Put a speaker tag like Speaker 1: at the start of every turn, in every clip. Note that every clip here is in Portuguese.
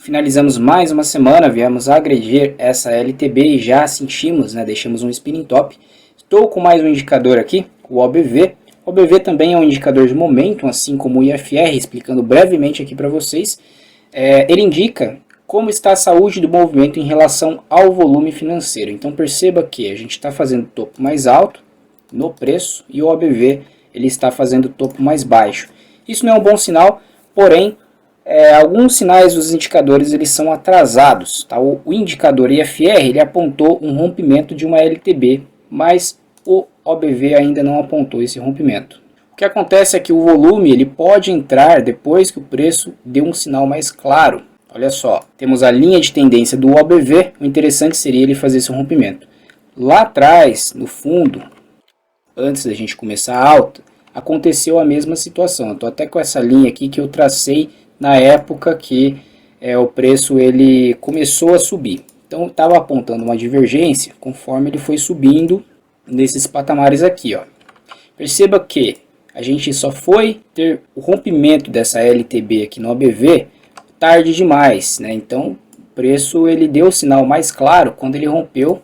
Speaker 1: Finalizamos mais uma semana, viemos agredir essa LTB e já sentimos, deixamos um spinning top. Estou com mais um indicador aqui, o OBV. O OBV também é um indicador de momento, assim como o IFR, explicando brevemente aqui para vocês. Ele indica como está a saúde do movimento em relação ao volume financeiro. Então perceba que a gente está fazendo topo mais alto no preço e o OBV ele está fazendo topo mais baixo. Isso não é um bom sinal, porém alguns sinais dos indicadores eles são atrasados. Tá? O indicador IFR ele apontou um rompimento de uma LTB, mas o OBV ainda não apontou esse rompimento. O que acontece é que o volume ele pode entrar depois que o preço deu um sinal mais claro. Olha só, temos a linha de tendência do OBV, o interessante seria ele fazer esse rompimento. Lá atrás, no fundo, antes da gente começar a alta, aconteceu a mesma situação. Eu estou até com essa linha aqui que eu tracei na época que o preço ele começou a subir. Então estava apontando uma divergência conforme ele foi subindo nesses patamares aqui. Ó. Perceba que a gente só foi ter o rompimento dessa LTB aqui no OBV tarde demais. Então o preço ele deu o sinal mais claro quando ele rompeu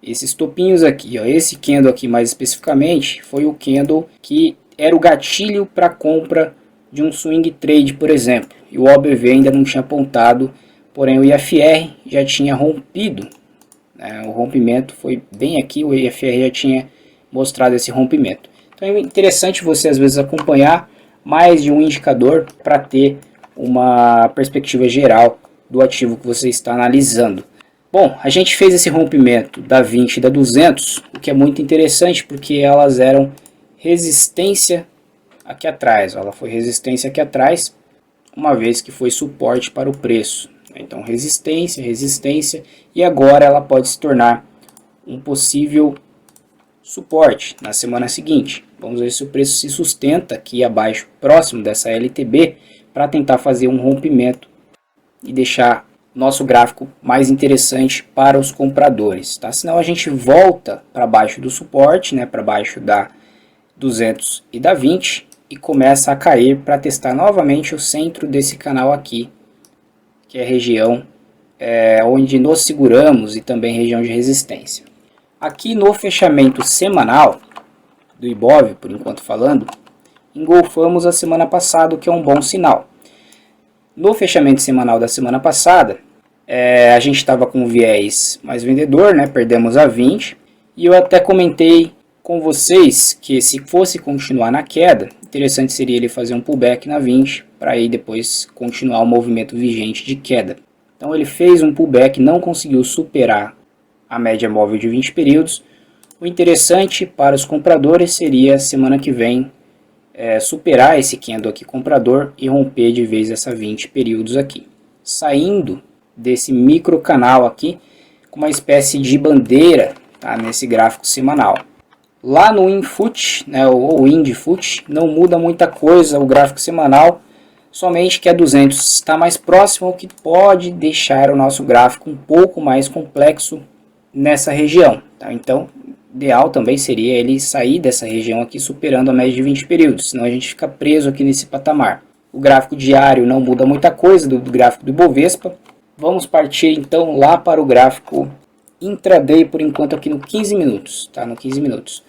Speaker 1: esses topinhos aqui. Ó. Esse candle aqui mais especificamente foi o candle que era o gatilho para compra de um swing trade, por exemplo, e o OBV ainda não tinha apontado, porém o IFR já tinha rompido, o rompimento foi bem aqui, o IFR já tinha mostrado esse rompimento. Então é interessante você às vezes acompanhar mais de um indicador para ter uma perspectiva geral do ativo que você está analisando. Bom, a gente fez esse rompimento da 20 e da 200, o que é muito interessante porque elas eram resistência aqui atrás, ela foi resistência aqui atrás, uma vez que foi suporte para o preço. Então resistência, resistência, e agora ela pode se tornar um possível suporte na semana seguinte. Vamos ver se o preço se sustenta aqui abaixo, próximo dessa LTB, para tentar fazer um rompimento e deixar nosso gráfico mais interessante para os compradores. Tá? Senão a gente volta para baixo do suporte, para baixo da 200 e da 20, e começa a cair para testar novamente o centro desse canal aqui, que é a região onde nos seguramos e também região de resistência. Aqui no fechamento semanal do Ibov, por enquanto falando, engolfamos a semana passada, o que é um bom sinal. No fechamento semanal da semana passada, a gente estava com um viés mais vendedor, perdemos a 20, e eu até comentei com vocês que se fosse continuar na queda, interessante seria ele fazer um pullback na 20 para aí depois continuar o movimento vigente de queda. Então ele fez um pullback, não conseguiu superar a média móvel de 20 períodos. O interessante para os compradores seria semana que vem superar esse candle aqui comprador e romper de vez essa 20 períodos aqui. Saindo desse micro canal aqui com uma espécie de bandeira nesse gráfico semanal. Lá no InFoot, ou IndFoot, não muda muita coisa o gráfico semanal, somente que a 200 está mais próximo, o que pode deixar o nosso gráfico um pouco mais complexo nessa região. Tá? Então, ideal também seria ele sair dessa região aqui superando a média de 20 períodos, senão a gente fica preso aqui nesse patamar. O gráfico diário não muda muita coisa do gráfico do Ibovespa. Vamos partir então lá para o gráfico intraday por enquanto aqui no 15 minutos. Tá? No 15 minutos.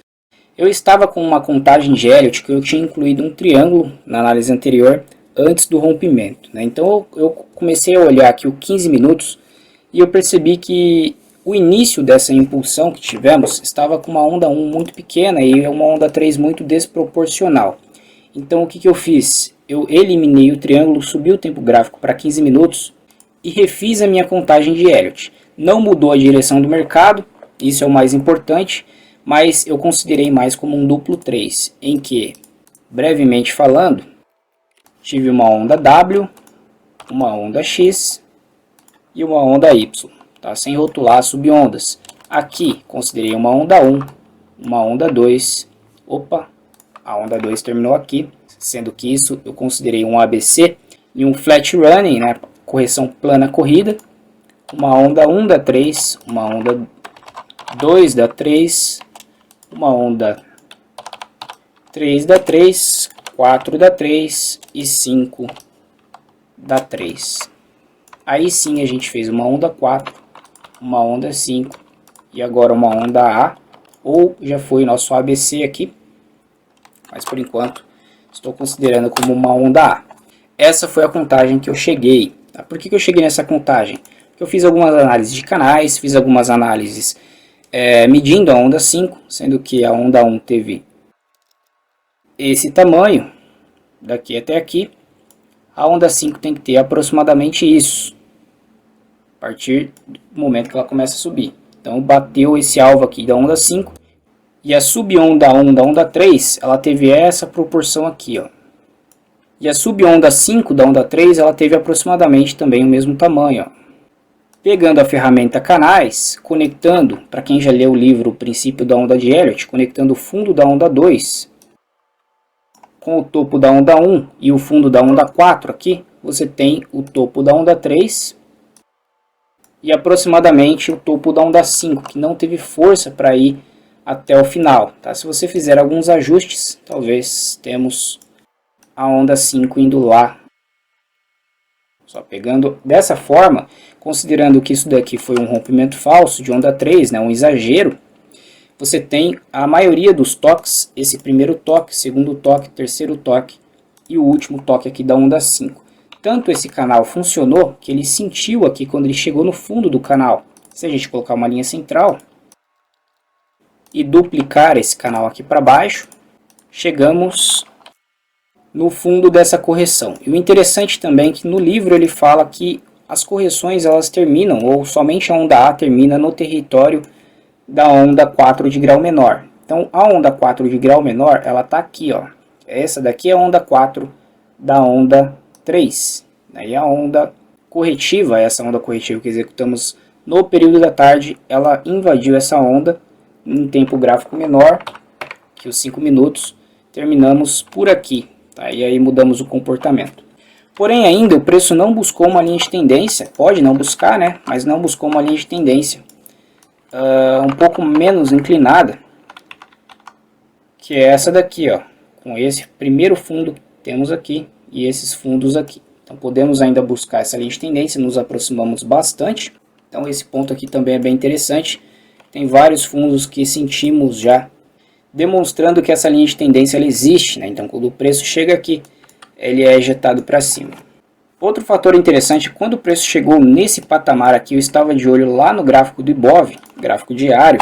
Speaker 1: Eu estava com uma contagem de Elliott que eu tinha incluído um triângulo na análise anterior antes do rompimento. Então eu comecei a olhar aqui o 15 minutos e eu percebi que o início dessa impulsão que tivemos estava com uma onda 1 muito pequena e uma onda 3 muito desproporcional. Então o que eu fiz? Eu eliminei o triângulo, subi o tempo gráfico para 15 minutos e refiz a minha contagem de Elliott. Não mudou a direção do mercado, isso é o mais importante, mas eu considerei mais como um duplo 3, em que, brevemente falando, tive uma onda W, uma onda X e uma onda Y, tá? Sem rotular as subondas. Aqui, considerei uma onda 1, uma onda 2, a onda 2 terminou aqui, sendo que isso eu considerei um ABC e um flat running, correção plana corrida, uma onda 1 da 3, uma onda 2 da 3, uma onda 3 da 3, 4 da 3 e 5 da 3. Aí sim a gente fez uma onda 4, uma onda 5 e agora uma onda A, ou já foi nosso ABC aqui, mas por enquanto estou considerando como uma onda A. Essa foi a contagem que eu cheguei. Tá? Por que eu cheguei nessa contagem? Porque eu fiz algumas análises de canais, fiz algumas análises medindo a onda 5, sendo que a onda 1 teve esse tamanho, daqui até aqui. A onda 5 tem que ter aproximadamente isso, a partir do momento que ela começa a subir. Então bateu esse alvo aqui da onda 5, e a subonda 1 da onda 3, ela teve essa proporção aqui, ó. E a subonda 5 da onda 3, ela teve aproximadamente também o mesmo tamanho, ó. Pegando a ferramenta canais, conectando, para quem já leu o livro O Princípio da Onda de Elliott, conectando o fundo da onda 2 com o topo da onda 1 e o fundo da onda 4 aqui, você tem o topo da onda 3 e aproximadamente o topo da onda 5, que não teve força para ir até o final. Tá? Se você fizer alguns ajustes, talvez temos a onda 5 indo lá. Só pegando dessa forma, considerando que isso daqui foi um rompimento falso de onda 3, né, um exagero, você tem a maioria dos toques, esse primeiro toque, segundo toque, terceiro toque e o último toque aqui da onda 5. Tanto esse canal funcionou que ele sentiu aqui quando ele chegou no fundo do canal. Se a gente colocar uma linha central e duplicar esse canal aqui para baixo, chegamos no fundo dessa correção. E o interessante também é que no livro ele fala que as correções elas terminam, ou somente a onda A termina no território da onda 4 de grau menor. Então a onda 4 de grau menor, ela está aqui, ó. Essa daqui é a onda 4 da onda 3. E a onda corretiva, essa onda corretiva que executamos no período da tarde, ela invadiu essa onda em tempo gráfico menor que os 5 minutos. Terminamos por aqui, tá? E aí mudamos o comportamento. Porém ainda o preço não buscou uma linha de tendência, pode não buscar, né? Mas não buscou uma linha de tendência um pouco menos inclinada, que é essa daqui, ó, com esse primeiro fundo que temos aqui e esses fundos aqui. Então podemos ainda buscar essa linha de tendência, nos aproximamos bastante. Então esse ponto aqui também é bem interessante. Tem vários fundos que sentimos já, demonstrando que essa linha de tendência ela existe, né? Então quando o preço chega aqui, ele é ejetado para cima. Outro fator interessante, quando o preço chegou nesse patamar aqui, eu estava de olho lá no gráfico do Ibov, gráfico diário.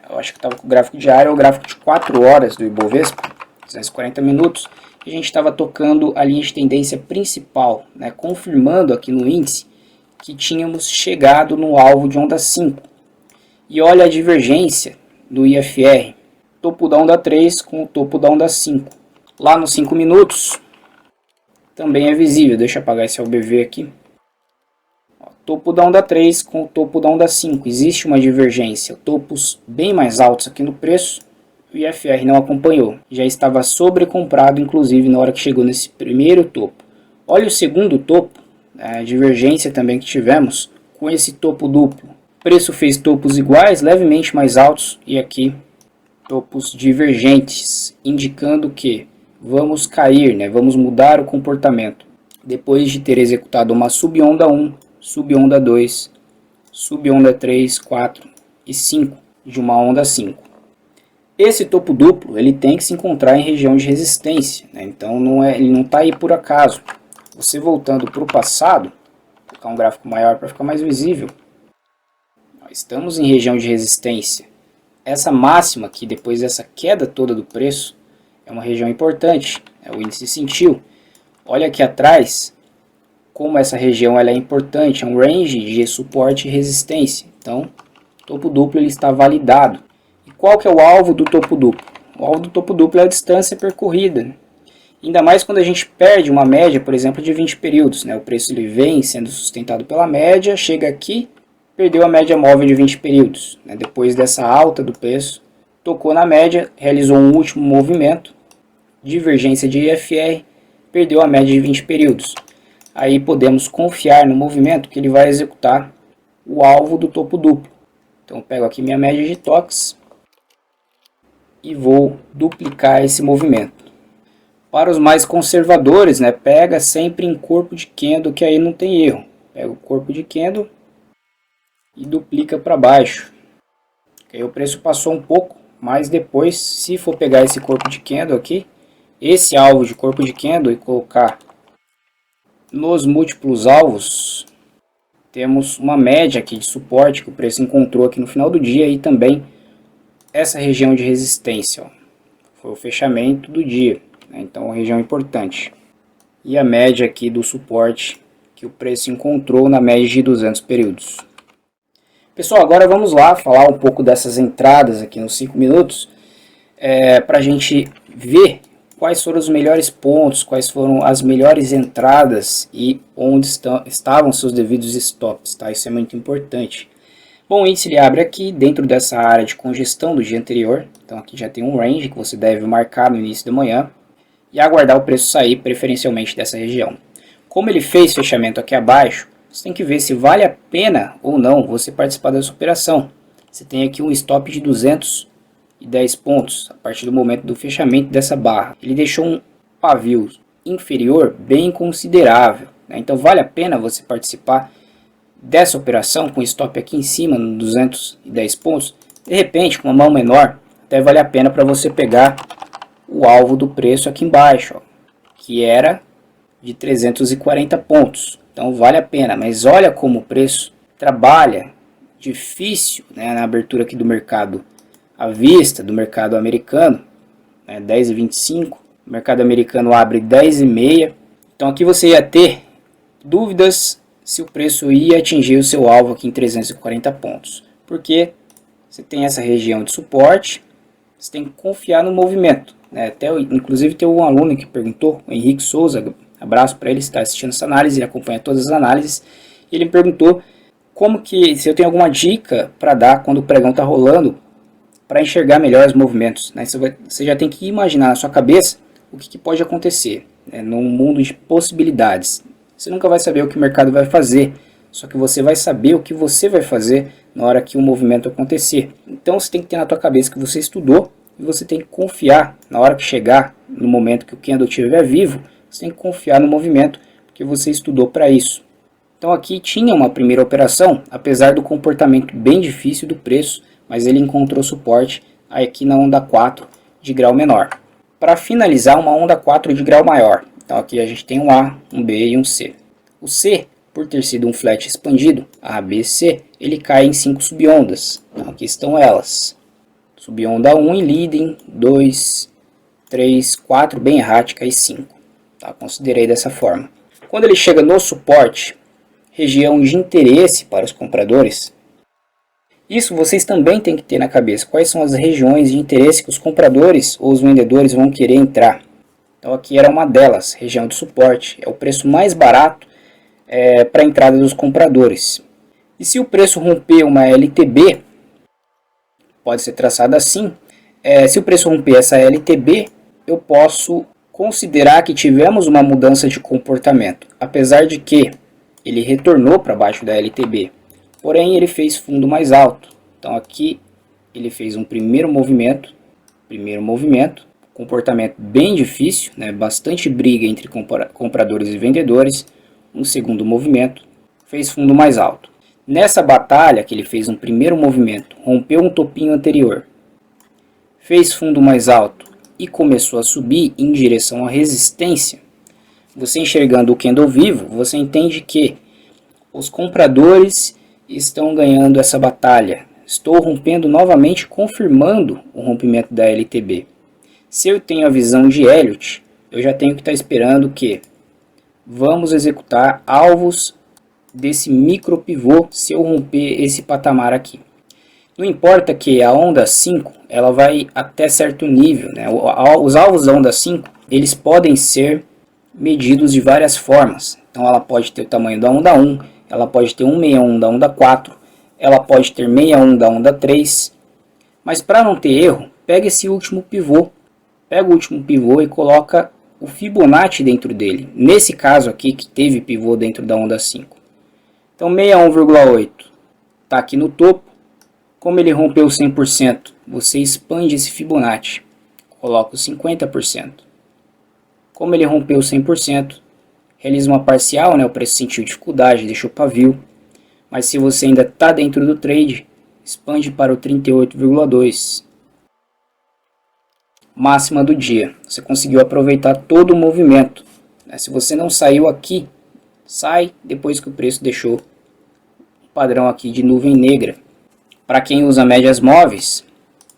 Speaker 1: Eu acho que estava com o gráfico diário, ou o gráfico de 4 horas do Ibovespa, 240 minutos. E a gente estava tocando a linha de tendência principal, né, confirmando aqui no índice que tínhamos chegado no alvo de onda 5. E olha a divergência do IFR, topo da onda 3 com o topo da onda 5. Lá nos 5 minutos também é visível, deixa eu apagar esse OBV aqui. Ó, topo da onda 3 com o topo da onda 5, existe uma divergência, topos bem mais altos aqui no preço, o IFR não acompanhou, já estava sobrecomprado inclusive na hora que chegou nesse primeiro topo. Olha o segundo topo, a divergência também que tivemos com esse topo duplo. O preço fez topos iguais, levemente mais altos, e aqui topos divergentes, indicando que vamos cair, né? Vamos mudar o comportamento. Depois de ter executado uma subonda 1, subonda 2, subonda 3, 4 e 5 de uma onda 5. Esse topo duplo ele tem que se encontrar em região de resistência, né? Então ele não está aí por acaso. Você voltando para o passado, vou colocar um gráfico maior para ficar mais visível. Nós estamos em região de resistência. Essa máxima aqui, depois dessa queda toda do preço, é uma região importante, o índice sentiu. Olha aqui atrás, como essa região ela é importante, é um range de suporte e resistência. Então, o topo duplo ele está validado. E qual que é o alvo do topo duplo? O alvo do topo duplo é a distância percorrida. Ainda mais quando a gente perde uma média, por exemplo, de 20 períodos. O preço ele vem sendo sustentado pela média, chega aqui, perdeu a média móvel de 20 períodos. Depois dessa alta do preço, tocou na média, realizou um último movimento, divergência de IFR, perdeu a média de 20 períodos. Aí podemos confiar no movimento que ele vai executar o alvo do topo duplo. Então eu pego aqui minha média de toques e vou duplicar esse movimento. Para os mais conservadores, pega sempre em corpo de candle, que aí não tem erro. Pega o corpo de candle e duplica para baixo. Aí o preço passou um pouco, mas depois, se for pegar esse corpo de candle aqui, esse alvo de corpo de candle e colocar nos múltiplos alvos, temos uma média aqui de suporte que o preço encontrou aqui no final do dia e também essa região de resistência, ó, foi o fechamento do dia, né? Então uma região importante. E a média aqui do suporte que o preço encontrou na média de 200 períodos. Pessoal, agora vamos lá falar um pouco dessas entradas aqui nos 5 minutos, para a gente ver quais foram os melhores pontos, quais foram as melhores entradas e onde estavam seus devidos stops, tá? Isso é muito importante. Bom, o índice ele abre aqui dentro dessa área de congestão do dia anterior, então aqui já tem um range que você deve marcar no início da manhã e aguardar o preço sair preferencialmente dessa região. Como ele fez fechamento aqui abaixo, você tem que ver se vale a pena ou não você participar dessa operação. Você tem aqui um stop de 210 pontos a partir do momento do fechamento dessa barra. Ele deixou um pavio inferior bem considerável, né? Então vale a pena você participar dessa operação com stop aqui em cima, no 210 pontos. De repente, com uma mão menor, até vale a pena para você pegar o alvo do preço aqui embaixo, ó, que era de 340 pontos. Então vale a pena, mas olha como o preço trabalha difícil, né, na abertura aqui do mercado à vista, do mercado americano, né, 10,25, o mercado americano abre 10,5. Então aqui você ia ter dúvidas se o preço ia atingir o seu alvo aqui em 340 pontos, porque você tem essa região de suporte, você tem que confiar no movimento, né? Inclusive tem um aluno que perguntou, o Henrique Souza, abraço para ele, está assistindo essa análise, ele acompanha todas as análises. Ele me perguntou se eu tenho alguma dica para dar quando o pregão está rolando para enxergar melhor os movimentos, né? Você já tem que imaginar na sua cabeça o que pode acontecer, né, num mundo de possibilidades. Você nunca vai saber o que o mercado vai fazer, só que você vai saber o que você vai fazer na hora que o movimento acontecer. Então você tem que ter na tua cabeça que você estudou e você tem que confiar na hora que chegar, no momento que o candle estiver vivo, você tem que confiar no movimento, porque você estudou para isso. Então aqui tinha uma primeira operação, apesar do comportamento bem difícil do preço, mas ele encontrou suporte aqui na onda 4 de grau menor. Para finalizar, uma onda 4 de grau maior. Então aqui a gente tem um A, um B e um C. O C, por ter sido um flat expandido, A, B, C, ele cai em 5 subondas. Então aqui estão elas. Subonda 1 em leading, 2, 3, 4, bem errática e 5. Tá? Considerei dessa forma. Quando ele chega no suporte, região de interesse para os compradores, isso vocês também têm que ter na cabeça. Quais são as regiões de interesse que os compradores ou os vendedores vão querer entrar? Então aqui era uma delas, região de suporte. É o preço mais barato para a entrada dos compradores. E se o preço romper uma LTB, pode ser traçado assim, se o preço romper essa LTB, eu posso considerar que tivemos uma mudança de comportamento. Apesar de que ele retornou para baixo da LTB, porém ele fez fundo mais alto. Então aqui ele fez um primeiro movimento, comportamento bem difícil, né? Bastante briga entre compradores e vendedores. Um segundo movimento, fez fundo mais alto. Nessa batalha que ele fez um primeiro movimento, rompeu um topinho anterior, fez fundo mais alto e começou a subir em direção à resistência. Você enxergando o candle vivo, você entende que os compradores estão ganhando essa batalha. Estou rompendo novamente, confirmando o rompimento da LTB. Se eu tenho a visão de Elliott, eu já tenho que estar esperando que vamos executar alvos desse micro pivô se eu romper esse patamar aqui. Não importa que a onda 5 ela vai até certo nível, né? Os alvos da onda 5 eles podem ser medidos de várias formas. Então ela pode ter o tamanho da onda 1, ela pode ter 161 da onda 4, ela pode ter 61 da onda 3. Mas para não ter erro, pega esse último pivô. Pega o último pivô e coloca o Fibonacci dentro dele. Nesse caso aqui que teve pivô dentro da onda 5. Então 61,8 está aqui no topo. Como ele rompeu 100%, você expande esse Fibonacci. Coloca o 50%. Como ele rompeu 100%, realiza uma parcial, né? O preço sentiu dificuldade, deixou pavio. Mas se você ainda está dentro do trade, expande para o 38,2. Máxima do dia. Você conseguiu aproveitar todo o movimento. Se você não saiu aqui, sai depois que o preço deixou o padrão aqui de nuvem negra. Para quem usa médias móveis,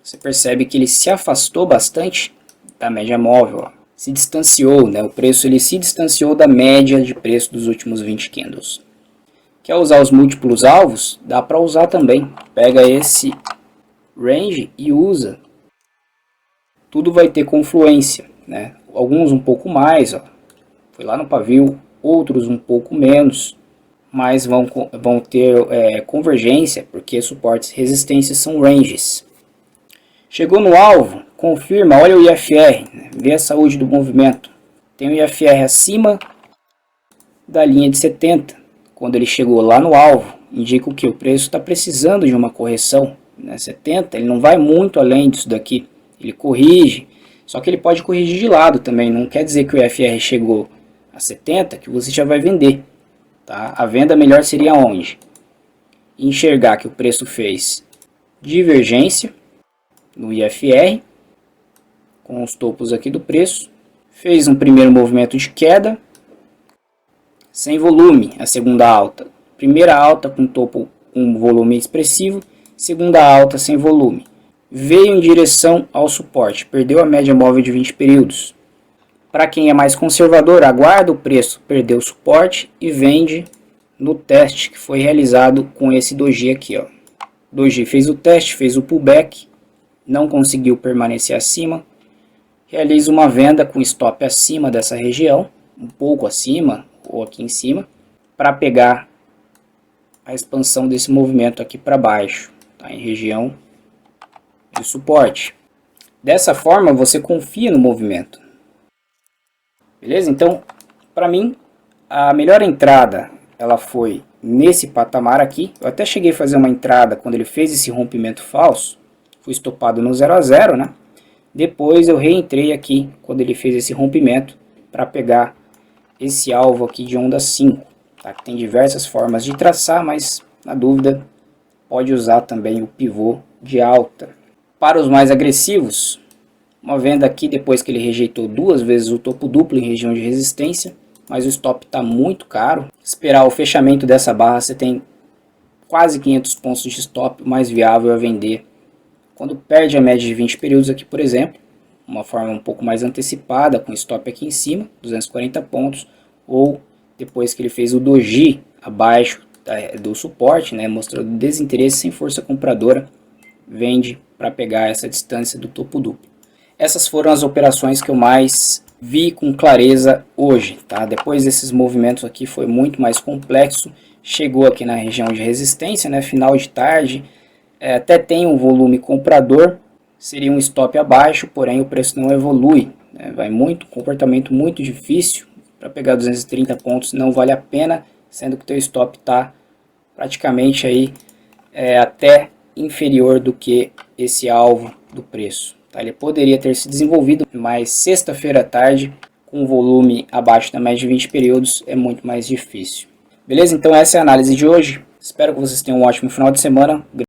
Speaker 1: você percebe que ele se afastou bastante da média móvel. Ó. Se distanciou, né? O preço ele se distanciou da média de preço dos últimos 20 candles. Quer usar os múltiplos alvos? Dá para usar também. Pega esse range e usa. Tudo vai ter confluência, né? Alguns um pouco mais, ó. Foi lá no pavio, outros um pouco menos, mas vão ter convergência, porque suportes e resistências são ranges. Chegou no alvo, confirma, olha o IFR, né? Vê a saúde do movimento. Tem o IFR acima da linha de 70. Quando ele chegou lá no alvo, indica o que? O preço está precisando de uma correção. Né? 70, ele não vai muito além disso daqui. Ele corrige, só que ele pode corrigir de lado também. Não quer dizer que o IFR chegou a 70 que você já vai vender. Tá? A venda melhor seria onde? Enxergar que o preço fez divergência no IFR, com os topos aqui do preço. Fez um primeiro movimento de queda, sem volume, a segunda alta. Primeira alta com topo com volume expressivo, segunda alta sem volume. Veio em direção ao suporte, perdeu a média móvel de 20 períodos. Para quem é mais conservador, aguarda o preço perder o suporte e vende no teste que foi realizado com esse doji aqui. Ó. Doji fez o teste, fez o pullback, não conseguiu permanecer acima. Realiza uma venda com stop acima dessa região, um pouco acima ou aqui em cima, para pegar a expansão desse movimento aqui para baixo, tá? Em região de suporte. Dessa forma você confia no movimento. Beleza? Então, para mim, a melhor entrada ela foi nesse patamar aqui. Eu até cheguei a fazer uma entrada quando ele fez esse rompimento falso. Fui estopado no 0 a 0, né? Depois eu reentrei aqui quando ele fez esse rompimento para pegar esse alvo aqui de onda 5. Tá? Tem diversas formas de traçar, mas na dúvida pode usar também o pivô de alta. Para os mais agressivos, uma venda aqui depois que ele rejeitou duas vezes o topo duplo em região de resistência, mas o stop está muito caro. Esperar o fechamento dessa barra, você tem quase 500 pontos de stop, o mais viável é vender quando perde a média de 20 períodos aqui, por exemplo, uma forma um pouco mais antecipada, com stop aqui em cima, 240 pontos, ou depois que ele fez o doji abaixo do suporte, né, mostrando desinteresse sem força compradora, vende para pegar essa distância do topo duplo. Essas foram as operações que eu mais vi com clareza hoje. Tá? Depois desses movimentos aqui foi muito mais complexo, chegou aqui na região de resistência, né, final de tarde, até tem um volume comprador, seria um stop abaixo, porém o preço não evolui, né? Vai muito, comportamento muito difícil, para pegar 230 pontos não vale a pena, sendo que o teu stop está praticamente aí até inferior do que esse alvo do preço. Tá? Ele poderia ter se desenvolvido, mas sexta-feira à tarde, com volume abaixo da média de 20 períodos, é muito mais difícil. Beleza? Então essa é a análise de hoje, espero que vocês tenham um ótimo final de semana.